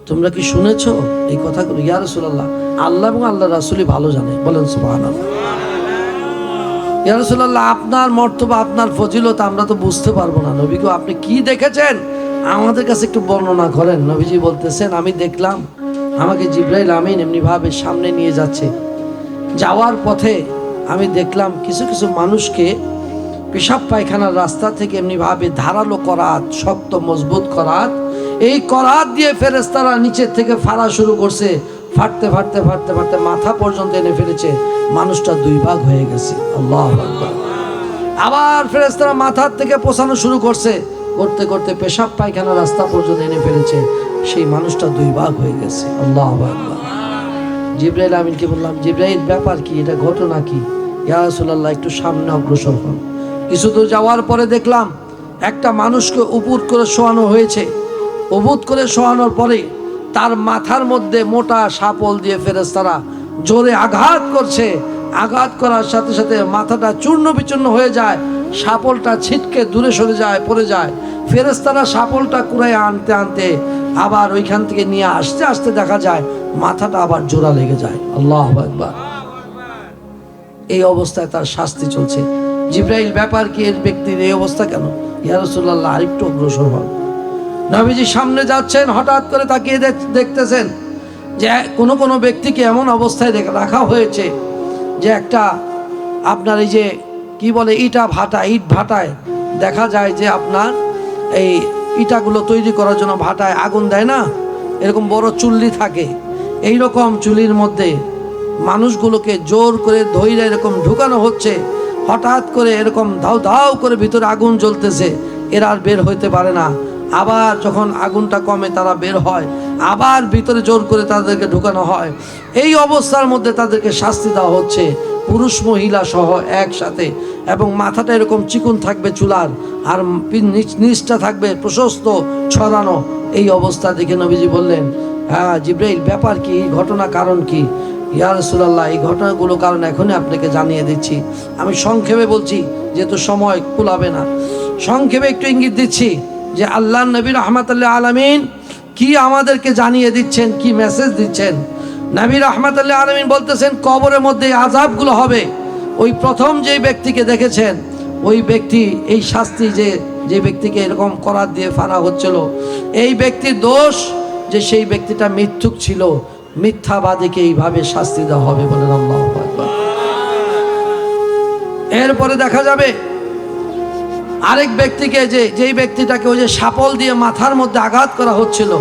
তোমরা কি শুনেছো এই কথাগুলো? ইয়া রাসূলুল্লাহ, আল্লাহ এবং আল্লাহ রাসূলই ভালো জানে। বলেন সুবহানাল্লাহ। ইয়া রাসূলুল্লাহ, আপনার মর্তবা, আপনার ফজিলত আমরা তো বুঝতে পারবো না। নবী গো, আপনি কি দেখেছেন আমাদের কাছে একটু বর্ণনা করেন। নবীজি বলতেছেন, আমি দেখলাম আমাকে জিবরাইল আমিন এমনি ভাবে সামনে নিয়ে যাচ্ছে। যাওয়ার পথে আমি দেখলাম কিছু কিছু মানুষকে পেশাব পায়খানার রাস্তা থেকে এমনি ভাবে ধারালো করাত, শক্ত মজবুত করাত, এই করাত দিয়ে ফেরেশতারা নিচের থেকে ফাড়া শুরু করছে। ফাটতে ফাটতে ফাটতে ফাটতে মাথা পর্যন্ত এনে ফেলেছে। মানুষটা দুই ভাগ হয়ে গেছে। আল্লাহু আকবার। আবার ফেরেশতারা মাথার থেকে পোছানো শুরু করছে, করতে করতে পেশাব পায়খানার রাস্তা পর্যন্ত এনে ফেলেছে। সেই মানুষটা দুই ভাগ হয়ে গেছে। আল্লাহু আকবার। জিবরাইল আমিনকে বললাম, জিবরাইল ব্যাপার কি, এটা ঘটনা কি? ইয়া রাসূলুল্লাহ, একটু সামনে অগ্রসর হন। কিছু দূর যাওয়ার পরে দেখলাম একটা মানুষকে উপুত করে শোয়ানো হয়েছে। উপুত করে শোয়ানোর পরে তার মাথার মধ্যে মোটা শাপল দিয়ে ফেরেশতারা জোরে আঘাত করছে। আঘাত করার সাথে সাথে মাথাটা চূর্ণ বিচূর্ণ হয়ে যায়, শাপলটা ছিটকে দূরে সরে যায়, পড়ে যায়। ফেরেশতারা শাপলটা কুড়ায় আনতে আনতে আবার ওইখান থেকে নিয়ে আসতে আসতে দেখা যায় মাথাটা আবার জোড়া লেগে যায়। আল্লাহু আকবার। এই অবস্থায় তার শাস্তি চলছে। জিবরাইল, ব্যাপার কি, এর ব্যক্তির এই অবস্থা কেন? ইয়া রাসূলুল্লাহ, আরেকটু অগ্রসর হন। নবীজি সামনে যাচ্ছেন, হঠাৎ করে তাকিয়ে দেখতেছেন যে কোনো কোনো ব্যক্তিকে এমন অবস্থায় রাখা হয়েছে যে একটা আপনার এই যে কি বলে ইট ভাটায় দেখা যায় যে আপনার এই ইটাগুলো তৈরি করার জন্য ভাটায় আগুন দেয় না, এরকম বড় চুল্লি থাকে। এই রকম চুলির মধ্যে মানুষগুলোকে জোর করে ধইরে এরকম ঢুকানো হচ্ছে। হঠাৎ করে এরকম ধাউ ধাউ করে ভিতরে আগুন জ্বলতেছে, এরা আর বের হইতে পারে না। আবার যখন আগুনটা কমে তারা বের হয়, আবার ভিতরে জোর করে তাদেরকে ঢুকানো হয়। এই অবস্থার মধ্যে তাদেরকে শাস্তি দেওয়া হচ্ছে, পুরুষ মহিলা সহ একসাথে। এবং মাথাটা এরকম চিকুন থাকবে চুলার, আর নিচটা থাকবে প্রশস্ত ছড়ানো। এই অবস্থা দেখে নবীজি বললেন, হ্যাঁ জিবরাইল, ব্যাপার কি, এই ঘটনা কারণ কি? ইয়া রাসূলুল্লাহ, এই ঘটনাগুলো কারণ এখনই আপনাকে জানিয়ে দিচ্ছি। আমি সংক্ষেপে বলছি, যেহেতু সময় কুলাবে না। সংক্ষেপে একটু ইঙ্গিত দিচ্ছি যে আল্লাহ নবী রাহমাতুল্লাহ আলামিন কি আমাদেরকে জানিয়ে দিচ্ছেন, কি মেসেজ দিচ্ছেন। নবী রাহমাতুল্লাহ আলামিন বলতেছেন, কবরের মধ্যে আযাবগুলো হবে। ওই প্রথম যে ব্যক্তিকে দেখেছেন, ওই ব্যক্তি এই শাস্তি যে ব্যক্তিকে এরকম করাত দিয়ে ফানা হচ্ছিল, এই ব্যক্তির দোষ যে সেই ব্যক্তিটা মিথ্যুক ছিল, মিথ্যাবাদীকে এইভাবে শাস্তি দেওয়া হবে। বলেন আল্লাহু আকবার। এরপরে দেখা যাবে আরেক ব্যক্তিকে, যেই ব্যক্তিটাকে ওই যে শাপল দিয়ে মাথার মধ্যে আঘাত করা হচ্ছিল,